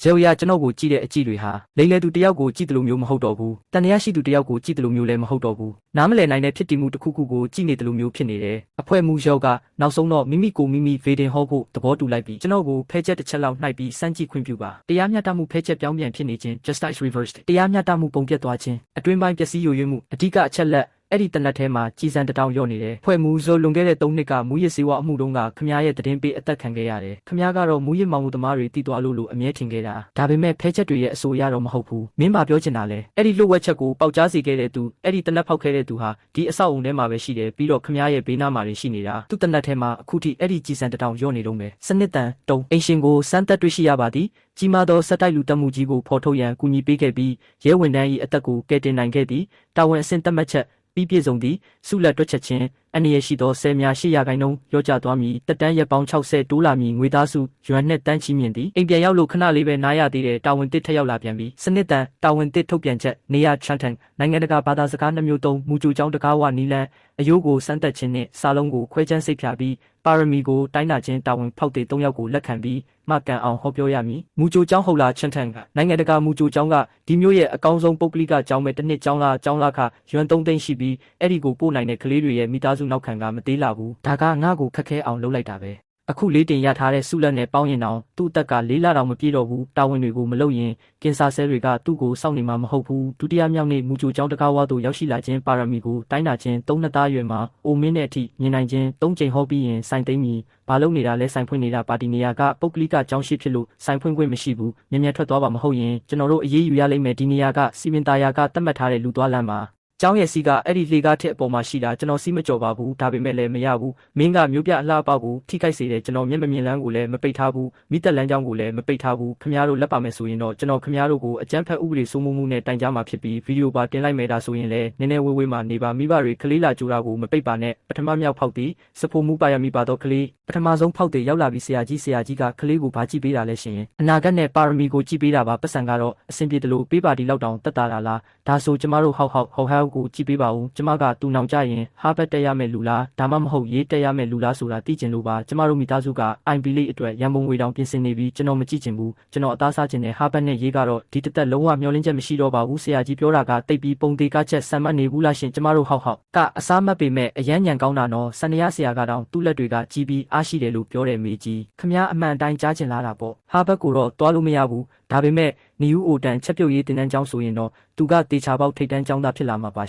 ဇေယျကျွန်တော်ကိုကြည့်တဲ့အကြည့်တွေဟာလိမ့်လေသူတယောက်ကိုကြည့်တယ်လို့မျိုးမဟုတ်တော့ဘူးတန်တရားရှိသူတယောက်ကိုကြည့်တယ်လို့မျိုးလည်းမဟုတ်တော့ဘူးနားမလည်နိုင်တဲ့ဖြစ်တည်မှုတစ်ခုခုကိုကြည့်နေတယ်လို့မျိုးဖြစ်နေတယ်အဖွဲ့မှုယောကနောက်ဆုံးတော့မိမိကိုမိမိဗေဒင်ဟောဖို့သဘောတူလိုက်ပြီးကျွန်တော်ကိုဖဲချက်တစ်ချက်လောက်နှိုက်ပြီးစမ်းကြည့်ခွင့်ပြုပါတရားမျှတမှုဖဲချက်ပြောင်းပြန်ဖြစ်နေခြင်း justice reversed တရားမျှတမှုပုံပြတ်သွားခြင်းအတွင်းပိုင်းပျက်စီးယိုယွင်းမှုအဓိကအချက်လက်အဲ့ဒီတနက်ထဲမှာကြီးစံတတောင်ရော့နေတယ်ဖွဲ့မှုဇိုလွန်ခဲ့တဲ့3နှစ်ကမူရစ်စေဝါအမှုတုန်းကခမားရဲ့တည်င်းပေးအသက်ခံခဲ့ရတယ်ခမားကတော့မူရစ်မောင်မှုသမားတွေတည်သွားလို့အမြဲထင်ခဲ့တာဒါပေမဲ့ဖဲချက်တွေရဲ့အဆိုအရတော့မဟုတ်ဘူးမင်းမပြောချင်တာလဲအဲ့ဒီလှုပ်ဝက်ချက်ကိုပေါက်ကြားစေခဲ့တဲ့သူအဲ့ဒီတနက်ဖောက်ခဲ့တဲ့သူဟာဒီအဆောက်အုံထဲမှာပဲရှိတယ်ပြီးတော့ခမားရဲ့ဘေးနားမှာရှိနေတာသူ့တနက်ထဲမှာအခုထိအဲ့ဒီကြီးစံတတောင်ရော့နေတော့မယ်စနစ်တန်တုံအင်ရှင်ကိုစမ်းသက်တွေ့ရှိရပါသည်ကြီးမားသောစက်တိုက်လူတက်မှုကြီးကိုဖော်ထုတ်ရန်ကူညီပေးခဲ့ပြီးရဲဝန်ထမ်း၏အသက်ကိုကယ်တင်နိုင်ခဲ့သည်တာဝန်အဆင့်တက်မှတ်ချက်ပြီးပြည့်စုံသည့်ဆုလက်တွက်ချက်ချင်းအနေရရှိသောဆယ်များ800ခိုင်နှုန်းရော့ကျသွားမည်တက်တန်းရက်ပေါင်း60တိုးလာမည်ငွေသားစုရွမ်နဲ့တန်းချီမြင့်သည်အိမ်ပြန်ရောက်လို့ခဏလေးပဲနားရသေးတယ်တာဝန်တစ်ထက်ရောက်လာပြန်ပြီစနစ်တန်တာဝန်တစ်ထုတ်ပြန်ချက်နေရချန်တန်နိုင်ငံတကာဘာသာစကား2မျိုးသုံးမူကြိုကျောင်းတကားဝနီလန်အယိုးကိုစမ်းသက်ခြင်းနှင့်စာလုံးကိုခွဲချမ်းစိတ်ဖြာပြီးပါရမီကိုတိုင်းနာခြင်းတာဝန်ဖောက်တဲ့3ယောက်ကိုလက်ခံပြီးမှကန်အောင်ဟောပြောရမည်မူကြိုကျောင်းဟုတ်လားချန်တန်ကနိုင်ငံတကာမူကြိုကျောင်းကဒီမျိုးရဲ့အကောင်းဆုံးပုဂ္ဂလိကကျောင်းပဲတစ်နှစ်ကျောင်းလားခရွမ်3သိန်းရှိပြီးအဲ့ဒီကိုပို့နိုင်တဲ့ကလေးတွေရဲ့မိသားစုနောက်ခံကမသေးလာဘူးဒါကငါ့ကိုခက်ခဲအောင်လုပ်လိုက်တာပဲအခုလေးတင်ရထားတဲ့ဆုလက်နဲ့ပေါင်းရင်တော့သူ့အသက်က4လတောင်မပြည့်တော့ဘူးတာဝန်တွေကိုမလုပ်ရင်ကင်ဆာဆဲတွေကသူ့ကိုစောင့်နေမှာမဟုတ်ဘူးဒုတိယမြောက်နေ့မူကြိုကျောင်းတကားဝါသို့ရောက်ရှိလာခြင်းပါရမီကိုတိုင်းနာခြင်း3နှစ်သားရွယ်မှာအိုမင်းတဲ့အထိမြင်နိုင်ခြင်း3ကြိမ်ဟောပြီးရင်စိုင်သိမ့်မီဘာလို့နေတာလဲဆိုင်ဖွင့်နေတာပါတီနေရာကပုဂ္ဂလိကကျောင်းရှိဖြစ်လို့ဆိုင်ဖွင့်ခွင့်မရှိဘူးမြင်မြန်ထွက်သွားပါမဟုတ်ရင်ကျွန်တော်တို့အေးအေးယူရလိမ့်မယ်ဒီနေရာကစီမင်သားယာကတတ်မှတ်ထားတဲ့လူသွားလမ်းမှာကျောင်းရဲ့စီကအဲ့ဒီလေကားထက်အပေါ်မှာရှိတာကျွန်တော်စီးမကြော်ပါဘူးဒါပေမဲ့လည်းမရဘူးမင်းကမျိုးပြအလှပကိုထိခိုက်စေတယ်ကျွန်တော်မျက်မမြင်လန်းကိုလည်းမပိတ်ထားဘူးမိသက်လန်းကျောင်းကိုလည်းမပိတ်ထားဘူးခမားတို့လက်ပါမယ်ဆိုရင်တော့ကျွန်တော်ခမားတို့ကိုအကြမ်းဖက်ဥပဒေစိုးမိုးမှုနဲ့တိုင်ကြားမှာဖြစ်ပြီးဗီဒီယိုပါတင်လိုက်မယ်ဒါဆိုရင်လည်းနည်းနည်းဝေးမှနေပါမိဘတွေကလေးလာကြိုတာကိုမပိတ်ပါနဲ့ပထမမြောက်ဖောက်သည်စဖို့မှုပါရမိပါတော့ကလေးပထမဆုံးဖောက်တဲ့ရောက်လာပြီးဆရာကြီးကကလေးကိုဘာကြည့်ပေးတာလဲရှင်အနာဂတ်နဲ့ပါရမီကိုကြည့်ပေးတာပါပတ်စံကတော့အဆင်ပြေတယ်လို့ပေးပါဒီလောက်တောင်တက်တာလားဒါဆိုကျမတို့ဟောက်ကိုကြည့်ပေးပါဦးကျမကတူနောင်ကြရင်ဟာဘတ်တက်ရမယ်လူလားဒါမှမဟုတ်ရေးတက်ရမယ်လူလားဆိုတာသိချင်လို့ပါကျမတို့မိသားစုက IB လေးအတွက်ရန်ပုံငွေတောင်ပြင်ဆင်နေပြီးကျွန်တော်မကြည့်ချင်ဘူးကျွန်တော်အသားစားချင်တဲ့ဟာဘတ်နဲ့ရေးကတော့ဒီတစ်သက်လုံးဝမျောလင်းချက်မရှိတော့ပါဘူးဆရာကြီးပြောတာကတိတ်ပြီးပုံသေးကချက်ဆံမတ်နေဘူးလားရှင်ကျမတို့ဟောက်ကအစားမတ်ပေမဲ့အရန်ညံကောင်းတာနော်စန္ဒရဆရာကတောင်သူ့လက်တွေကကြီးပြီးအားရှိတယ်လို့ပြောတယ်မေကြီးခမားအမှန်တိုင်းကြားချင်လာတာပေါ့ဟာဘတ်ကိုတော့တွားလို့မရဘူးဒါပေမဲ့နီယူအိုတန်ချက်ပြုတ်ရေးတင်တန်းကျောင်းဆိုရင်တော့သူကတေချာပေါက်ထိတ်တန်းကျောင်းသားဖြစ်လာမှာပါ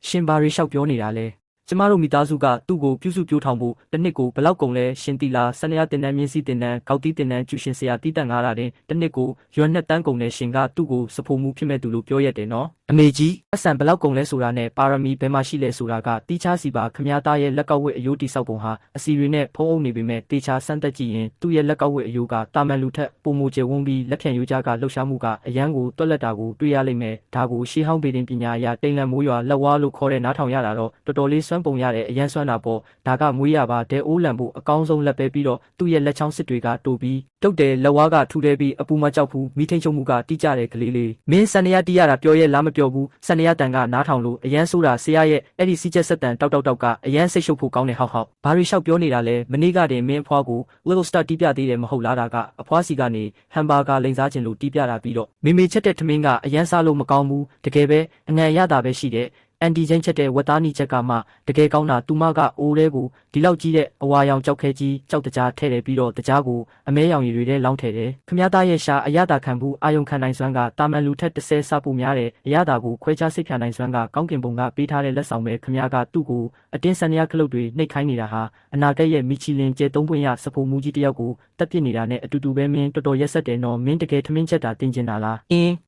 ရှင်ဘာရီလျှောက်ပြောနေတာလဲကျမတို့မိသားစုကသူ့ကိုပြုစုပြောထောင်ဖို့တစ်နှစ်ကိုဘလောက်ကုန်လဲရှင်တီလာစနေရတင်တန်းမြင်းစီတင်တန်းကောက်တီးတင်တန်းကျူရှင်ဆရာတီးတန်9တာတင်တစ်နှစ်ကိုရွမ်2တန်းကုန်လဲရှင်ကသူ့ကိုစဖို့မှုဖြစ်မဲ့သူလို့ပြောရတယ်နော်အမေကြီးအဆန်ဘလောက်ကုန်လဲဆိုတာနဲ့ပါရမီဘယ်မှာရှိလဲဆိုတာကတီးချားစီပါခမားသားရဲ့လက်ကောက်ဝတ်အယိုးတိဆောက်ပုံဟာအစီရီနဲ့ဖုံးအုပ်နေပေမဲ့တေချာစမ်းသက်ကြည့်ရင်သူ့ရဲ့လက်ကောက်ဝတ်အယိုးကတာမန်လူထက်ပုံမူကျဝန်းပြီးလက်ဖြံရိုးကြားကလှုပ်ရှားမှုကအရန်ကိုတွက်လက်တာကိုတွေ့ရလိမ့်မယ်ဒါကိုရှေးဟောင်းပေတင်ပညာအရတိမ်လန်မိုးရွာလက်ဝါးလို့ခေါ်တဲ့နားထောင်ရတာတော့တော်တော်လေးစွမ်းပုံရတဲ့အရန်စွမ်းတာပေါ့ဒါကမွေးရပါဒဲအိုးလံဖို့အကောင်းဆုံးလက်ပဲပြီးတော့သူ့ရဲ့လက်ချောင်းစစ်တွေကတိုးပြီးတုတ်တယ်လက်ဝါးကထူထဲပြီးအပူမကြောက်ဘူးမိထိန်ချုံမှုကတိကျတဲ့ကလေးလေးမင်းစန္ဒရတီးရတာပြောရဲလားမပြောဘူးစန္ဒရတန်ကနားထောင်လို့အရန်ဆိုးတာဆရာရဲ့အဲ့ဒီစီချက်ဆက်တန်တောက်ကအရန်စိတ်ရှုပ်ဖို့ကောင်းတဲ့ဟောက်ဘာရီလျှောက်ပြောနေတာလဲမနေ့ကတင်မင်းအဖွားကို Little Star တီးပြသေးတယ်မဟုတ်လားဒါကအဖွားစီကနေဟမ်ဘာဂါလိန်စားခြင်းလို့တီးပြတာပြီးတော့မေချက်တဲ့ထမင်းကအရန်စားလို့မကောင်းဘူးတကယ်ပဲအငံရတာပဲရှိတယ်အန်တီချင်းချက်တဲ့ဝက်သားနီချက်ကမှတကယ်ကောင်းတာသူမကအိုးတဲကိုဒီလောက်ကြီးတဲ့အဝါရောင်ကြောက်ခဲကြီးကြောက်တကြားထဲတယ်ပြီးတော့တကြားကိုအမဲရောင်ရည်တွေထဲလောင်းထည့်တယ်ခမားသားရဲ့ရှာအရသာခံဘူးအာယုံခံနိုင်စွမ်းကတာမန်လူထက်30စပူများတယ်အရသာကိုခွဲခြားစိတ်ဖြာနိုင်စွမ်းကကောင်းကင်ဘုံကပေးထားတဲ့လက်ဆောင်ပဲခမားကသူ့ကိုအတင်းစန္ဒရခလုတ်တွေနှိပ်ခိုင်းနေတာဟာအနာဂတ်ရဲ့မီချီလင်ကျဲ3ပွင့်ရစဖို့မူကြီးတယောက်ကိုတက်ပြစ်နေတာနဲ့အတူတူပဲမင်းတော်တော်ရက်ဆက်တယ်နော်မင်းတကယ်ထမင်းချက်တာတင်ကျင်တာလာ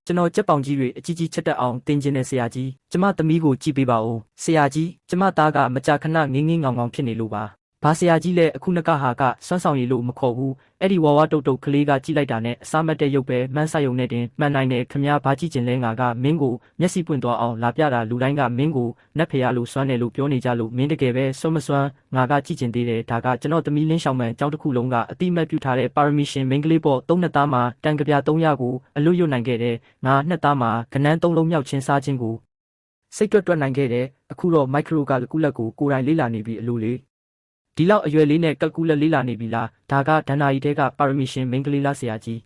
းကျွန်တော်ကြက်ပေါင်ကြီးတွေအကြီးကြီးချက်တက်အောင်တင်ကျင်တဲ့ဆရာကြီးကျမသမီးကိုကြည့်ပေးပါဦးဆရာကြီးကျမသားကမကြာခဏငင်းငောင်ဖြစ်နေလို့ပါဘာဆရာကြီးလဲအခုနကဟာကစွမ်းဆောင်ရည်လို့မခေါ်ဘူးအဲ့ဒီဝါဝါတုတ်ကလေးကကြည့်လိုက်တာနဲ့အစားမတ်တဲ့ရုပ်ပဲမှန်းဆယုံနဲ့တင်မှန်နိုင်တယ်ခမားဘာကြည့်ကျင်လဲငါကမင်းကိုမျက်စိပွင့်သွားအောင်လာပြတာလူတိုင်းကမင်းကိုနတ်ဖရာလို့စွမ်းတယ်လို့ပြောနေကြလို့မင်းတကယ်ပဲစွမ်းမစွမ်းငါကကြည့်ကျင်သေးတယ်ဒါကကျွန်တော်သမီးလင်းရှောင်မှန်ကျောင်းတစ်ခုလုံးကအတိမတ်ပြုထားတဲ့ပါရမီရှင်မင်းကလေးပေါ့3နှစ်သားမှာတန်ကြပြ300ကိုအလွတ်ရွတ်နိုင်ခဲ့တယ်ငါ2သားမှာကနန်း3လုံးမြောက်ချင်းစားခြင်းကိုစိတ်တွက်နိုင်ခဲ့တယ်အခုတော့မိုက်ခရိုကလကူလက်ကိုကိုယ်တိုင်လေးလာနေပြီအလိုလေးဒီလောက်အရွယ်လေးနဲ့ကလကူလက်လေးလာနေပြီလားဒါကဒဏ္ဍာရီတဲကပါရမီရှင်မင်းကလေးလားဆရာကြီး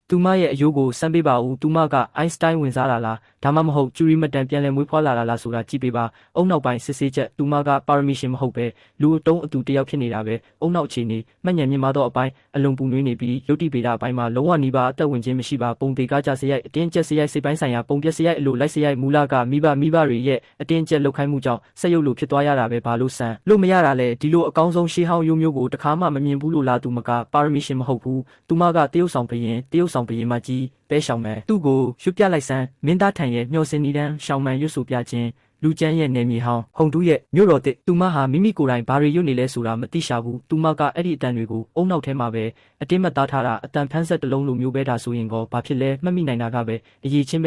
တ သူမရဲ့အယိုးကိုစမ်းပေးပါဦးသူမကအိုင်းစတိုင်းဝင်စားလာလားဒါမှမဟုတ်ကျူရီမတန်ပြန်လည်မွေးဖွားလာလားဆိုတာကြည့်ပေးပါအုံနောက်ပိုင်းစစ်ဆေးချက်သူမကပါရမီရှင်မဟုတ်ပဲလူအတုံးအတူတယောက်ဖြစ်နေတာပဲအုံနောက်အခြေအနေမှတ်ဉာဏ်မြင်မာသောအပိုင်းအလွန်ပူနွေးနေပြီးရုပ်တိပေတာအပိုင်းမှာလုံးဝနီးပါအသက်ဝင်ခြင်းမရှိပါပုံသေးကားကြစရိုက်အတင်းကျပ်စရိုက်စိတ်ပိုင်းဆိုင်ရာပုံပြက်စရိုက်အလိုလိုက်စရိုက်မူလကမိဘတွေရဲ့အတင်းကျပ်လောက်ခိုင်းမှုကြောင့်ဆက်ရုပ်လိုဖြစ်သွားရတာပဲဘာလို့ဆန်လို့မရတာလဲဒီလိုအကောင်းဆုံးရှေးဟောင်းရိုးမျိုးကိုတခါမှမမြင်ဘူးလို့လားသူမကပါရမီရှင်မဟုတ်ဘူးသူမကတရုတ်ဆောင်ဘရင်မကြီးပဲရှောင်းမယ်သူ့ကိုရွတ်ပြလိုက်စမ်းမင်းသားထံရဲ့မျှော်စင်နီတန်းရှောင်းမှန်ရွတ်ဆိုပြခြင်းလူကျန်းရဲ့နေမြေဟောင်းဟုံတူးရဲ့မြို့တော်တစ်သူမဟာမိမိကိုယ်တိုင်ဘာတွေရွတ်နေလဲဆိုတာမသိရှာဘူးသူမကအဲ့ဒီအတန်တွေကိုအုံနောက်ထဲမှာပဲအတင်းမသားထားတာအတန်ဖန်းဆက်တစ်လုံးလိုမျိုးပဲဒါဆိုရင်ကောဘာဖြစ်လဲမှတ်မိနိုင်တာကပဲအရေးချင်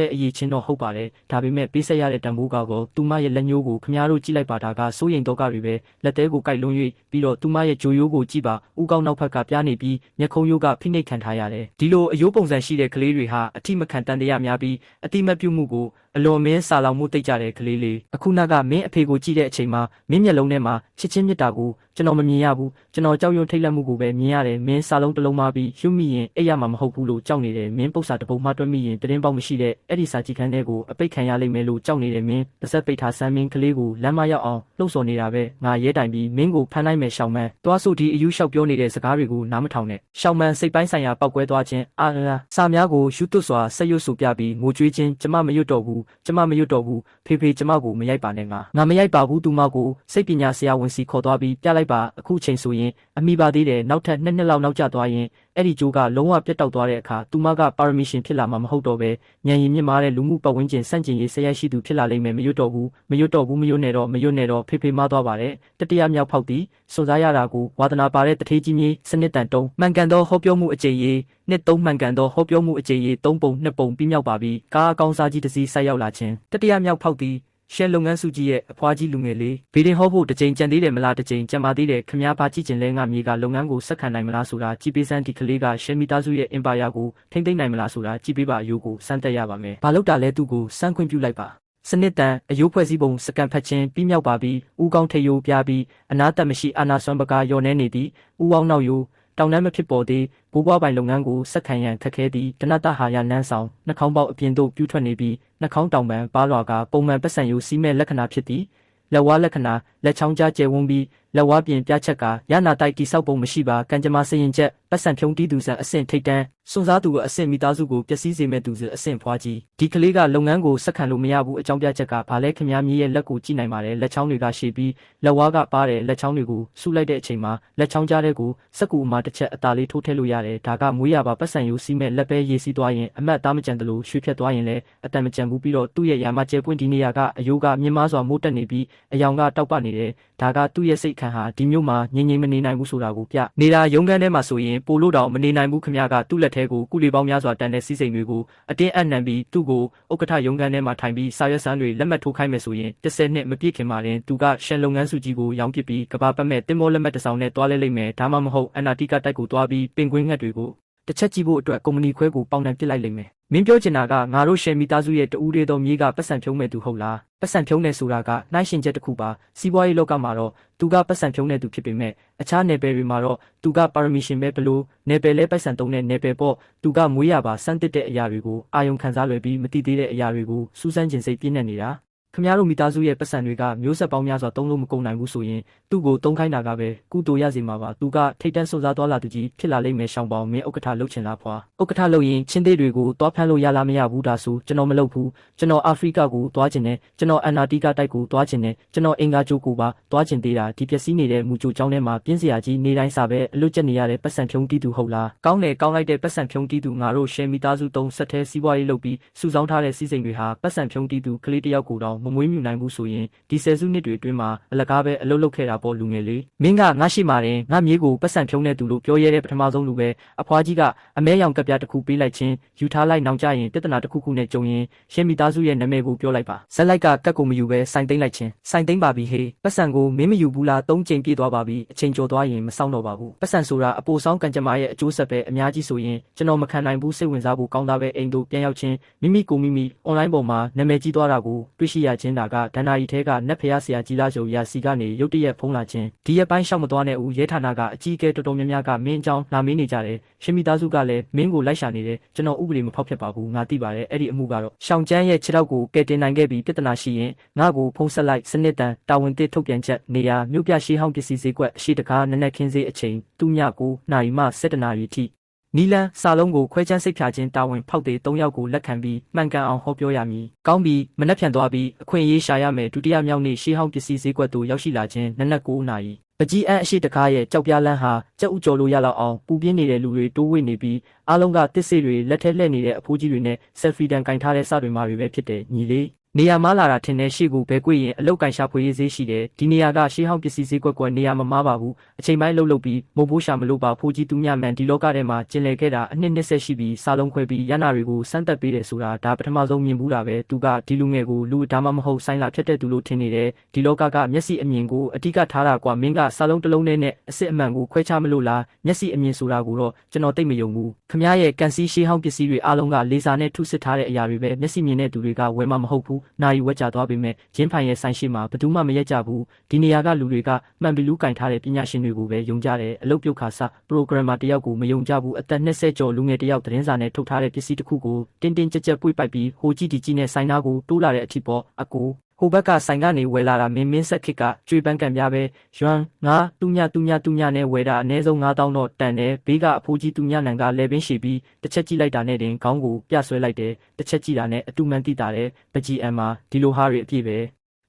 းတော့ဟုတ်ပါတယ်ဒါပေမဲ့ပေးဆက်ရတဲ့တန်ဖိုးကောသူမရဲ့လက်ညှိုးကိုခမားတို့ကြည့်လိုက်ပါတာကစိုးရိမ်တော့ကတွေပဲလက်သေးကိုကိုက်လွန်၍ပြီးတော့သူမရဲ့ဂျိုရိုးကိုကြည့်ပါဥကောင်းနောက်ဖက်ကပြားနေပြီးမျက်ခုံးရိုးကဖိနှိပ်ခံထားရတယ်ဒီလိုအယိုးပုံစံရှိတဲ့ကလေးတွေဟာအထိမခံတန်တရားများပြီးအတိမတ်ပြုမှုကိုအလွန်မင်းစာလောင်မှုတိတ်ကြတဲ့ကလေးလေးအခုနောက်ကမင်းအဖေကိုကြည့်တဲ့အချိန်မှာမင်းမျက်လုံးထဲမှာချစ်ချင်းမြတ်တာကိုကျွန်တော်မမြင်ရဘူးကျွန်တော်ကြောက်ရွံ့ထိတ်လန့်မှုကိုပဲမြင်ရတယ်မင်းစာလုံးတစ်လုံးမှပြီးရွမိရင်အဲ့ရမှာမဟုတ်ဘူးလို့ကြောက်နေတယ်မင်းပု္ပ္ပာတပုံမှတွက်မိရင်တရင်ပေါက်မရှိတဲ့အဲ့ဒီစာကြည့်ခန်းတဲ့ကိုအပိတ်ခံရလိမ့်မယ်လို့ကြောက်နေတယ်မင်းတစ်ဆက်ပိတ်ထားဆန်းမင်းကလေးကိုလမ်းမရောက်အောင်လှုပ်ဆော်နေတာပဲငါရဲတိုင်ပြီးမင်းကိုဖမ်းလိုက်မယ်ရှောင်းမန်းသွားဆိုဒီအယူလျှောက်ပြောနေတဲ့စကားတွေကိုနားမထောင်နဲ့ရှောင်းမန်းစိတ်ပိုင်းဆိုင်ရာပောက်ကွဲသွားခြင်းအာစာများကိုရှုသွတ်စွာဆက်ရွတ်ဆိုပြပြီးငိုကြွေးခြင်းကျမမရွတ်တော့ဘူးဖေကျမကိုမရိုက်ပါနဲ့ငါမရိုက်ပါဘူးသူမကိုစိတ်ပညာဆရာဝန်စီခေါ်သွားပြီးပြလိုက်ပါအခုချိန်ဆိုရင်အမိပါသေးတယ်နောက်ထပ်2နှစ်လောက်နောက်ကျသွားရင်အဲ့ဒီကြိုးကလုံးဝပြတ်တောက်သွားတဲ့အခါသူမကပါရမီရှင်ဖြစ်လာမှာမဟုတ်တော့ပဲဉာဏ်ရည်မြင့်မားတဲ့လူမှုပတ်ဝန်းကျင်စန့်ကျင်ရေးဆရာရှိသူဖြစ်လာလိမ့်မယ်မရွတ်နဲ့တော့ဖေမသွားပါတယ်တတိယမြောက်ဖောက်သည်စွန်စားရတာကိုဝါသနာပါတဲ့တထေးကြီးမြေစနစ်တန်တုံးမှန်ကန်သောဟောပြောမှုအကျင့်ရေးနှစ်3မှန်ကန်သောဟောပြောမှုအကျင့်ရေး3ပုံ2ပုံပြီးမြောက်ပါပြီကားအကောင်းစားကြီးတစ်စီးဆိုက်ရောက်လာခြင်းတတိယမြောက်ဖောက်သည်ရှယ်လုပ်ငန်းစုကြီးရဲ့အဖွားကြီးလူငယ်လေးဗီဒင်ဟောဖို့တစ်ချိန်ကြံသေးတယ်မလားတစ်ချိန်ကြံပါသေးတယ်ခမားပါကြည့်ကျင်လဲငါမြေကလုပ်ငန်းကိုဆက်ခံနိုင်မလားဆိုတာကြည်ပေးစမ်းဒီကလေးကရှယ်မီတာစုရဲ့အင်ပါယာကိုထိမ့်သိမ့်နိုင်မလားဆိုတာကြည်ပေးပါအယိုးကိုစမ်းတက်ရပါမယ်ဘာလို့တာလဲသူ့ကိုစမ်းခွင့်ပြုလိုက်ပါစနစ်တန်အယိုးဖွဲ့စည်းပုံစကန်ဖတ်ခြင်းပြီးမြောက်ပါပြီဦးကောင်းထေယိုးပြပြီးအနာတက်မရှိအာနာဆွမ်းပကားယော်နေနေသည်ဦးအောင်နောက်ယိုးတောင်တန်းမဖြစ်ပေါ်သေးဘိုးဘွားပိုင်လုပ်ငန်းကိုဆက်ခံရန်ခက်ခဲသည့်တနတ္တဟာရနန်းဆောင်နှာခေါင်းပေါက်အပြင်သို့ပြူးထွက်နေပြီးနှာခေါင်းတောင်ပံပါလွာကပုံမှန်ပတ်စံယိုစီးမဲ့လက္ခဏာဖြစ်သည်လက်ဝါးလက္ခဏာလက်ချောင်းကြားကျယ်ဝန်းပြီးလက်ဝါးပြင်ပြချက်ကရနာတိုက်တိဆောက်ပုံမရှိပါကံကြမ္မာစရင်ချက်ပတ်စံဖြုံးတီးသူစံအဆင့်ထိတ်တန်းစွန်စားသူအဆင့်မိသားစုကိုပျက်စီးစေမဲ့သူစအဆင့်ဖွားကြီးဒီကလေးကလုပ်ငန်းကိုဆက်ခံလို့မရဘူးအကြောင်းပြချက်ကဘာလဲခင်ဗျားမြေးရဲ့လက်ကိုကြည့်နိုင်ပါတယ်လက်ချောင်းတွေကရှည်ပြီးလက်ဝါးကပါတယ်လက်ချောင်းတွေကိုဆူလိုက်တဲ့အချိန်မှာလက်ချောင်းကြားတဲ့ကိုစက်ကူအမတစ်ချက်အသာလေးထိုးထည့်လို့ရတယ်ဒါကမွေးရပါပတ်စံယိုစီးမဲ့လက်ပဲရေးစီးသွားရင်အမတ်သားမကြံတယ်လို့ရွှေဖြတ်သွားရင်လည်းအတန်မကြံဘူးပြီးတော့သူ့ရဲ့ရာမကျဲပွင့်ဒီနေရာကအယိုးကမြင်မားစွာမိုးတက်နေပြီးအယောင်ကတောက်ပနေတယ်ဒါကသူ့ရဲ့စိတ်ခံဟာဒီမျိုးမှာငြိမ်မနေနိုင်ဘူးဆိုတာကိုပြနေတာရုံးခန်းထဲမှာဆိုရင်ပိုလို့တောင်မနေနိုင်ဘူးခမရကသူ့လက်ထဲကိုကုလီပေါင်းများစွာတန်တဲ့စီးစိမ်တွေကိုအတင်းအပ်နှံပြီးသူ့ကိုဥက္ကဋ္ဌရုံးခန်းထဲမှာထိုင်ပြီးစာရွက်စမ်းတွေလက်မှတ်ထိုးခိုင်းမယ်ဆိုရင်10နှစ်မပြည့်ခင်မှာတင်သူကရှန်လုပ်ငန်းစုကြီးကိုရောင်းပစ်ပြီးကဘာပတ်မဲ့တင်မောလက်မှတ်တစ်စောင်နဲ့တွားလဲလိမ့်မယ်ဒါမှမဟုတ်အန်နာတီကတိုက်ကိုတွားပြီးပင်ကွင်းငှက်တွေကိုတစ်ချက်ကြည့်ဖို့အတွက်ကုမ္ပဏီခွဲကိုပေါင်တန်ပစ်လိုက်လိမ့်မယ်မင်းပြောချင်တာကငါတို့ရှယ်မီသားစုရဲ့တူးသေးသောမြေးကပတ်စံဖြုံးမဲ့သူဟုတ်လားပတ်စံဖြုံးနေဆိုတာကနှိုင်းရှင်ချက်တစ်ခုပါစီးပွားရေးလောကမှာတော့သူကပတ်စံဖြုံးနေသူဖြစ်ပေမဲ့အခြားနယ်ပယ်တွေမှာတော့သူကပါရမီရှင်ပဲဘလို့နယ်ပယ်လဲပတ်စံသုံးတဲ့နယ်ပယ်ပေါ့သူကမွေးရပါစမ်းတစ်တဲ့အရာတွေကိုအာယုံခံစားလွယ်ပြီးမတိသေးတဲ့အရာတွေကိုစူးစမ်းကျင်စိတ်ပြည့်နေနေတာခမရတို့မိသားစုရဲ့ပတ်စံတွေကမျိုးဆက်ပေါင်းများစွာသုံးလို့မကုန်နိုင်ဘူးဆိုရင်သူ့ကိုသုံးခိုင်းတာကပဲကုသိုလ်ရစေမှာပါသူကထိတ်တန့်စွန့်စားသွားလာသူကြီးဖြစ်လာလိမ့်မယ်ရှောင်းပေါင်းမင်းဥက္ကဋ္ဌလှုပ်ချင်လားဖွာဥက္ကဋ္ဌလှုပ်ရင်ချင်းသေးတွေကိုတွားဖမ်းလို့ရလားမရဘူးဒါဆိုကျွန်တော်မလုပ်ဘူးကျွန်တော်အာဖရိကကိုတွားချင်တယ်ကျွန်တော်အန်နာတီကတိုက်ကိုတွားချင်တယ်ကျွန်တော်အင်္ဂါကျိုးကိုပါတွားချင်သေးတာဒီပျက်စီးနေတဲ့မူကြိုကျောင်းထဲမှာပြင်းစရာကြီးနေတိုင်းစာပဲအလွတ်ကျက်နေရတဲ့ပတ်စံဖြုံးတီးသူဟုတ်လားကောင်းတယ်ကောင်းလိုက်တဲ့ပတ်စံဖြုံးတီးသူငါတို့ရှယ်မီသားစု3ဆက်သေးစီးပွားရေးလုပ်ပြီးစုဆောင်းထားတဲ့စီးစိမ်တွေဟာပတ်စံဖြုံးတီးသူကလေးတယောက်ကိုတော့မမွေးမြူနိုင်ဘူးဆိုရင်ဒီဆယ်စုနှစ်တွေအတွင်းမှာအလကားပဲအလုပ်လုပ်ခဲ့တာပေါ့လူငယ်လေးမင်းကငါရှိမာတယ်ငါမြေးကိုပတ်စံဖြုံးတဲ့သူလို့ပြောရတဲ့ပထမဆုံးလူပဲအဖွားကြီးကအမဲရောင်ကပ်ပြားတစ်ခုပေးလိုက်ခြင်းယူထားလိုက်နောက်ကျရင်ပြဿနာတစ်ခုခုနဲ့ကြုံရင်ရှယ်မီသားစုရဲ့နာမည်ကိုပြောလိုက်ပါဇက်လိုက်ကကတ်ကိုမယူပဲစိုင်သိမ့်လိုက်ခြင်းစိုင်သိမ့်ပါပြီဟေးပတ်စံကိုမင်းမယူဘူးလား3ချိန်ပြည့်သွားပါပြီအချိန်ကျော်သွားရင်မဆောင်တော့ပါဘူးပတ်စံဆိုတာအပိုဆောင်ကံကြမ္မာရဲ့အကျိုးဆက်ပဲအများကြီးဆိုရင်ကျွန်တော်မခံနိုင်ဘူးစိတ်ဝင်စားဖို့ကောင်းတာပဲအိမ်တို့ပြန်ရောက်ခြင်းမိမိကိုမိမိ online ပေါ်မှာနာမည်ကြီးသွားတာကိုတွေ့ရှိရ ချင်းတာကဒဏ္ဍာရီထဲကနက်ဖျားဆရာကြီးလာချုပ်ရာစီကနေရုတ်တရက်ဖုံးလာချင်းဒီရက်ပိုင်းရှောက်မသွားနဲ့ဦးရဲဌာနကအကြီးအကဲတော်တော်များများကမင်းအကြောင်းလာမေးနေကြတယ်ရှင်မိသားစုကလည်းမင်းကိုလိုက်ရှာနေတယ်ကျွန်တော်ဥပဒေမဖောက်ဖျက်ပါဘူးငါသိပါတယ်အဲ့ဒီအမှုကတော့ရှောင်းကျန်းရဲ့ခြေထောက်ကိုကယ်တင်နိုင်ခဲ့ပြီးပြဿနာရှိရင်ငါ့ကိုဖုံးဆက်လိုက်စနစ်တန်တာဝန်သစ်ထုတ်ပြန်ချက်နေရာမြို့ပြရှေးဟောင်းပစ္စည်းဈေးကွက်အရှိတကားနက်နက်ခင်းဈေးအချိန်သူည9နာရီမှ17နာရီထိနီလန်စာလုံးကိုခွဲချမ်းစိတ်ဖြာခြင်းတာဝန်ဖောက်သေး3ယောက်ကိုလက်ခံပြီးမှန်ကန်အောင်ဟောပြောရမည်။ကောင်းပြီးမနှက်ဖြန်သွားပြီးအခွင့်အရေးရှာရမယ်ဒုတိယမြောက်နေ့ရှေးဟောင်းပစ္စည်းဈေးကွက်သို့ရောက်ရှိလာခြင်းနက်နက်9နာရီပကြီးအန်းအရှိတကားရဲ့ကြောက်ပြားလန်းဟာကြက်ဥကြော်လို့ရလောက်အောင်ပူပြင်းနေတဲ့လူတွေတိုးဝှေ့နေပြီးအားလုံးကတစ်စိတွေလက်ထဲလှည့်နေတဲ့အဖိုးကြီးတွေနဲ့ဆယ်ဖီတန်ကင်ထားတဲ့စတွေမှာတွေပဲဖြစ်တယ်ညီလေးနေရာမလာတာထင်တဲ့ရှေ့ကိုဘဲကွေ့ရင်အလုတ်ကန်ရှာဖွေရေးဈေးရှိတယ်ဒီနေရာကရှေးဟောင်းပစ္စည်းဈေးကွက်နေရာမမားပါဘူးအချိန်ပိုင်းလှုပ်ပြီးမိုးဖိုးရှာမလို့ပါဖိုးကြီးသူမြမှန်ဒီလောကထဲမှာကျင်လည်ခဲ့တာအနှစ်20ရှိပြီးစားလုံးခွဲပြီးရနာတွေကိုစမ်းသက်ပေးတယ်ဆိုတာဒါပထမဆုံးမြင်ဘူးတာပဲသူကဒီလူငယ်ကိုလူဒါမှမဟုတ်ဆိုင်လာဖြစ်တဲ့သူလို့ထင်နေတယ်ဒီလောကကမျက်စိအမြင်ကိုအတိကထားတာကွာမင်းကစားလုံးတစ်လုံးနဲ့အစ်စ်အမှန်ကိုခွဲခြားမလို့လားမျက်စိအမြင်ဆိုတာကိုတော့ကျွန်တော်သိမယုံဘူးခမားရဲ့ကန်စီရှေးဟောင်းပစ္စည်းတွေအားလုံးကလေဆာနဲ့ထုစစ်ထားတဲ့အရာတွေပဲမျက်စိမြင်တဲ့သူတွေကဝယ်မှမဟုတ်ဘူးနာရီဝက်ကြသွားပေမဲ့ဂျင်းဖိုင်ရဲ့ဆိုင်ရှိမှာဘယ်သူမှမရက်ကြဘူးဒီနေရာကလူတွေကမှန်ဘီလူးကင်ထားတဲ့ပညာရှင်တွေကိုပဲယုံကြတယ်အလုပ်ပြုတ်ခါစပရိုဂရမ်မာတယောက်ကိုမယုံကြဘူးအသက်20ကျော်လူငယ်တယောက်သတင်းစာနဲ့ထုတ်ထားတဲ့ပစ္စည်းတစ်ခုကိုတင်းတင်းကြပ်ကြပ်ပွေ့ပိုက်ပြီးဟိုကြည့်ဒီကြည့်နဲ့ဆိုင်နာကိုတိုးလာတဲ့အထီပေါ့အကိုဟိုဘက်ကဆိုင်ကနေဝယ်လာတာမင်းဆက်ခစ်ကကျွေးပန်းကန်ပြပဲယွမ်ငါတူညနဲ့ဝယ်တာအနည်းဆုံး9000တော့တန်တယ်ဘေးကအဖိုးကြီးတူညနန်ကလဲပင်းရှိပြီးတစ်ချက်ကြည့်လိုက်တာနဲ့တင်ခေါင်းကိုပြဆွဲလိုက်တယ်တစ်ချက်ကြည့်တာနဲ့အတူမှန်သိတာတယ်ပကြီးအမ်မှာဒီလိုဟာတွေအပြည့်ပဲ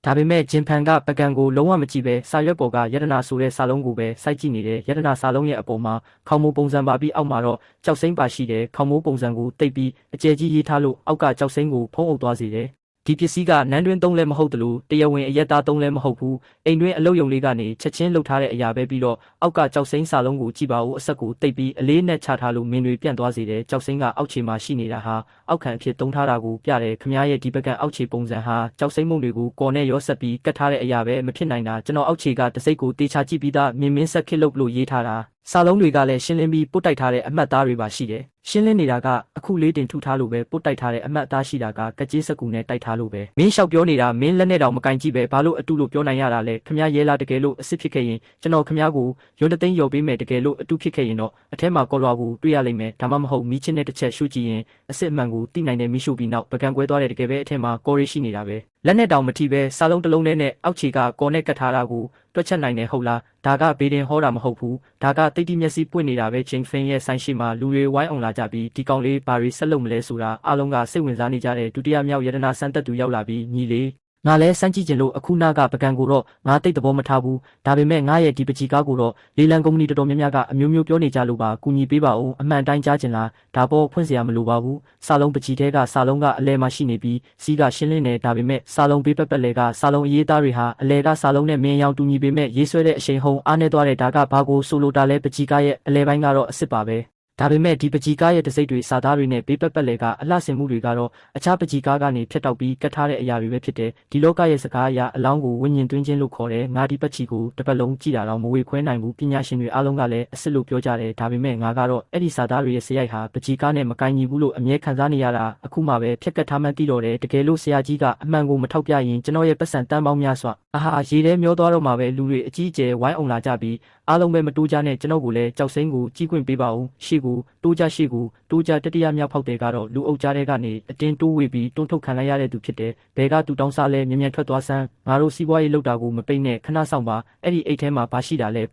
ဒါပေမဲ့ဂျင်ဖန်ကပကံကိုလုံးဝမကြည့်ပဲစာရွက်ပေါ်ကယတနာဆိုတဲ့စာလုံးကိုပဲစိုက်ကြည့်နေတယ်ယတနာစာလုံးရဲ့အပေါ်မှာခေါင်းမိုးပုံစံပါပြီးအောက်မှာတော့ကြောက်စိမ့်ပါရှိတယ်ခေါင်းမိုးပုံစံကိုတိတ်ပြီးအကျယ်ကြီးရေးထားလို့အောက်ကကြောက်စိမ့်ကိုဖုံးအုပ်သွားစေတယ်ဒီပစ္စည်းကနန်းတွင်းသုံးလဲမဟုတ်တလို့တရားဝင်အရက်သားသုံးလဲမဟုတ်ဘူးအိမ်တွင်းအလုပ်ယုံလေးကနေချက်ချင်းလှုပ်ထားတဲ့အရာပဲပြီးတော့အောက်ကကြောက်စိမ့်စာလုံးကိုကြည့်ပါဦးအဆက်ကိုတိတ်ပြီးအလေးနဲ့ချထားလို့မင်းတွေပြန့်သွားစေတယ်ကြောက်စိမ့်ကအောက်ခြေမှာရှိနေတာဟာအောက်ခံအဖြစ်သုံးထားတာကိုပြတယ်ခမားရဲ့ဒီပကံအောက်ခြေပုံစံဟာကြောက်စိမ့်မုံတွေကိုကော်နဲ့ရောဆက်ပြီးကတ်ထားတဲ့အရာပဲမဖြစ်နိုင်တာကျွန်တော်အောက်ခြေကတစိမ့်ကိုတေချာကြည့်ပြီးသားမင်းဆက်ခစ်လုပ်လို့ရေးထားတာစာလုံးတွေကလည်းရှင်းလင်းပြီးပုတ်တိုက်ထားတဲ့အမှတ်သားတွေပါရှိတယ်။ရှင်းလင်းနေတာကအခုလေးတင်ထုထားလို့ပဲပုတ်တိုက်ထားတဲ့အမှတ်သားရှိတာကကကြေးစကူနဲ့တိုက်ထားလို့ပဲ။မင်းလျှောက်ပြောနေတာမင်းလက်နဲ့တောင်မကင်ကြည့်ပဲဘာလို့အတူလို့ပြောနိုင်ရတာလဲ။ခမရဲလာတကယ်လို့အစ်စ်ဖြစ်ခဲ့ရင်ကျွန်တော်ခမကိုရုံတသိန်းရော်ပေးမယ်တကယ်လို့အတူဖြစ်ခဲ့ရင်တော့အထဲမှာကော်လွာကိုတွေ့ရလိမ့်မယ်။ဒါမှမဟုတ်မီးချင်းတဲ့တစ်ချက်ရှုကြည့်ရင်အစ်စ်အမှန်ကိုသိနိုင်တဲ့မီးရှို့ပြီးနောက်ပကံကွဲသွားတဲ့တကယ်ပဲအထဲမှာကော်ရီရှိနေတာပဲ။လက်နဲ့တောင်မထိပဲစာလုံးတစ်လုံးနဲ့အောက်ခြေကကော်နဲ့ကတ်ထားတာကိုတွက်ချက်နိုင်တယ်ဟုတ်လားဒါကဘေးတင်ဟောတာမဟုတ်ဘူးဒါကတိတ်တိမျက်စိပွင့်နေတာပဲချင်းဖင်းရဲ့ဆိုင်ရှိမှာလူတွေဝိုင်းအောင်လာကြပြီးဒီကောင်လေးဘာတွေဆက်လုပ်မလဲဆိုတာအားလုံးကစိတ်ဝင်စားနေကြတဲ့ဒုတိယမြောက်ယတနာစံတက်သူရောက်လာပြီးညီလေးငါလဲစမ်းကြည့်ခြင်းလို့အခုနာကပကံကိုတော့ငါတိတ်သဘောမထားဘူးဒါပေမဲ့ငါရဲ့ဒီပကြီးကားကိုတော့လေလံကုမ္ပဏီတော်တော်များများကအမျိုးမျိုးပြောနေကြလို့ပါကူညီပေးပါဦးအမှန်တိုင်းကြားခြင်းလားဒါပေါ်ဖွင့်เสียမလိုပါဘူးစာလုံးပကြီးတဲကစာလုံးကအလဲမှာရှိနေပြီးစီးကရှင်းလင်းနေဒါပေမဲ့စာလုံးပေးပက်လဲကစာလုံးအရေးသားတွေဟာအလဲကစာလုံးနဲ့မင်းရောင်တူညီပေမဲ့ရေးဆွဲတဲ့အရှိန်ဟုန်အားနေသွားတဲ့ဒါကဘာကိုဆိုလိုတာလဲပကြီးကားရဲ့အလဲပိုင်းကတော့အစ်စ်ပါပဲဒါပေမဲ့ဒီပကြီးကားရဲ့တစိမ့်တွေစာသားတွေနဲ့ဘေးပက်ပက်လဲကအလှဆင်မှုတွေကတော့အခြားပကြီးကားကနေဖြတ်တောက်ပြီးကတ်ထားတဲ့အရာတွေပဲဖြစ်တယ်ဒီလောကရဲ့စကားအရအလောင်းကိုဝိညာဉ်သွင်းခြင်းလို့ခေါ်တယ်ငါဒီပတ်ချီကိုတစ်ပတ်လုံးကြည့်တာတော့မဝေခွဲနိုင်ဘူးပညာရှင်တွေအားလုံးကလည်းအစ်စ်လို့ပြောကြတယ်ဒါပေမဲ့ငါကတော့အဲ့ဒီစာသားတွေရဲ့စရိုက်ဟာပကြီးကားနဲ့မကိုင်ညီဘူးလို့အမြဲခံစားနေရတာအခုမှပဲဖြက်ကတ်ထားမှန်းသိတော့တယ်တကယ်လို့ဆရာကြီးကအမှန်ကိုမထောက်ပြရင်ကျွန်တော်ရဲ့ပတ်စံတန်းပေါင်းများစွာအာဟာရေထဲမျောသွားတော့မှပဲလူတွေအကြီးအကျယ်ဝိုင်းအောင်လာကြပြီးအားလုံးပဲမတိုးကြနဲ့ကျွန်တော်ကိုလည်းကြောက်စိမ့်ကိုကြီးခွင့်ပေးပါဦးရှေ့ကိုတိုးကြရှေ့ကိုတိုးကြတတိယမြောက်ဖောက်တဲ့ကတော့လူအုပ်ကြားတဲ့ကနေအတင်းတိုးဝေပြီးတွန်းထုတ်ခံလိုက်ရတဲ့သူဖြစ်တယ်ဘဲကသူတောင်းစားလဲမြ мян ထွက်သွားစမ်းငါတို့စီးပွားရေးလုပ်တာကိုမပိတ်နဲ့ခဏဆောင်ပါအဲ့ဒီအိတ်ထဲမှာဘာရှိတာလ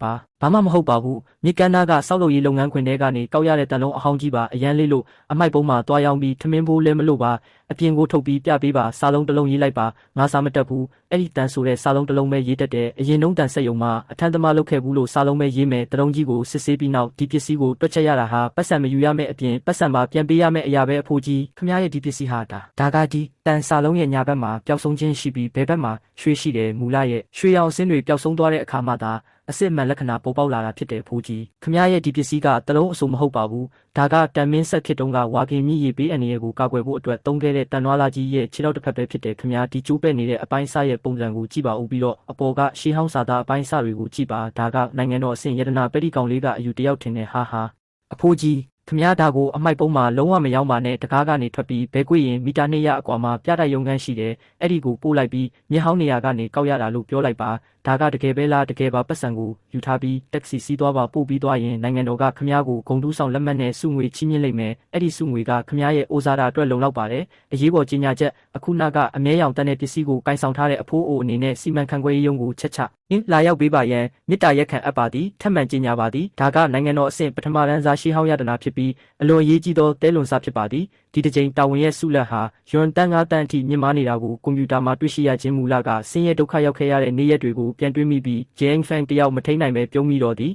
ဲဘာမှမဟုတ်ပါဘူးမြစ်ကမ်းနားကစောက်လုပ်ရေးလုပ်ငန်းခွင်ထဲကနေကောက်ရတဲ့တန်လုံးအဟောင်းကြီးပါအရန်လေးလို့အမိုက်ပုံးမှာတွားရောက်ပြီးထမင်းဘိုးလဲမလို့ပါအပြင်ကိုထုတ်ပြီးပြပေးပါစာလုံးတစ်လုံးရေးလိုက်ပါငါစာမတက်ဘူးအဲ့ဒီတန်ဆိုတဲ့စာလုံးတစ်လုံးပဲရေးတတ်တယ်အရင်နှုံးတန်ဆက်ယုံမှာအထမ်းသမားလုပ်ခဲ့ဘူးလို့စာလုံးပဲရေးမယ်တရုံကြီးကိုစစ်ဆေးပြီးနောက်ဒီပစ္စည်းကိုတွက်ချက်ရတာဟာပတ်စံမယူရမယ့်အပြင်ပတ်စံပါပြန်ပေးရမယ့်အရာပဲအဖိုးကြီးခမရဲ့ဒီပစ္စည်းဟာဒါကဒီတန်စာလုံးရဲ့ညာဘက်မှာပျောက်ဆုံးခြင်းရှိပြီးဘယ်ဘက်မှာရွှေရှိတယ်မူလရဲ့ရွှေရောင်အစင်းတွေပျောက်ဆုံးသွားတဲ့အခါမှသာအစစ်မှန်လက္ခဏာပေါ်ပေါက်လာတာဖြစ်တယ်ဖိုးကြီးခမရဲ့ဒီပစ္စည်းကတလုံးအစုံမဟုတ်ပါဘူးဒါကတန်မင်းဆက်ခေတုံးကဝါကင်မြည်ရေးပေးအန်ရကိုကာကွယ်ဖို့အတွက်သုံးခဲ့တဲ့တန်နွားလာကြီးရဲ့ခြေထောက်တစ်ဖက်ပဲဖြစ်တယ်ခမဒီကျိုးပဲ့နေတဲ့အပိုင်းအစရဲ့ပုံစံကိုကြည့်ပါဦးပြီးတော့အပေါ်ကရှေးဟောင်းစာသားအပိုင်းအစတွေကိုကြည့်ပါဒါကနိုင်ငံတော်အဆင့်ယတနာပဲဒီကောင်လေးကအယူတယောက်ထင်တယ်ဟာအဖိုးကြီး ခမည်းဒါကိုအမိုက်ပုံးမှာလုံးဝမရောက်ပါနဲ့တကားကနေထွက်ပြီးဘဲကွေရင်မီတာ200အကွာမှာပြတိုက်ရုံခန်းရှိတယ်အဲ့ဒီကိုပို့လိုက်ပြီးမြင်းဟောင်းနေရာကနေကောက်ရတာလို့ပြောလိုက်ပါဒါကတကယ်ပဲလားတကယ်ပါပတ်စံကိုယူထားပြီးတက္ကစီစီးသွားပါပို့ပြီးသွားရင်နိုင်ငံတော်ကခမည်းကိုဂုံတူးဆောင်လက်မှတ်နဲ့စုငွေချင်းမြင့်လိုက်မယ်အဲ့ဒီစုငွေကခမည်းရဲ့အိုဇာတာအတွက်လုံလောက်ပါတယ်အရေးပေါ်ကြီးညာချက်အခုနကအမဲရောင်တန်းတဲ့ပစ္စည်းကိုကင်ဆောင်ထားတဲ့အဖိုးအိုအနေနဲ့စီမံခန့်ခွဲရေးရုံးကိုချက်ချလာရောက်ပေးပါရန်မြစ်တာရက်ခံအပ်ပါသည်ထပ်မံကြီးညာပါသည်ဒါကနိုင်ငံတော်အဆင့်ပထမတန်းစားရှိဟောင်းရတနာဖြစ်ပြီးအလွန်အရေးကြီးသောတဲလွန်စားဖြစ်ပါသည်ဒီတစ်ချိန်တာဝန်ရဲ့စုလက်ဟာယွန်တန်း9တန်းအထိမြင့်မားနေတာကိုကွန်ပျူတာမှာတွေ့ရှိရခြင်းမူလကဆင်းရဲဒုက္ခရောက်ခဲ့ရတဲ့နေ့ရက်တွေကိုပြန်တွေးမိပြီး JN Fan တယောက်မထိန်နိုင်ပဲပြုံးမိတော့သည်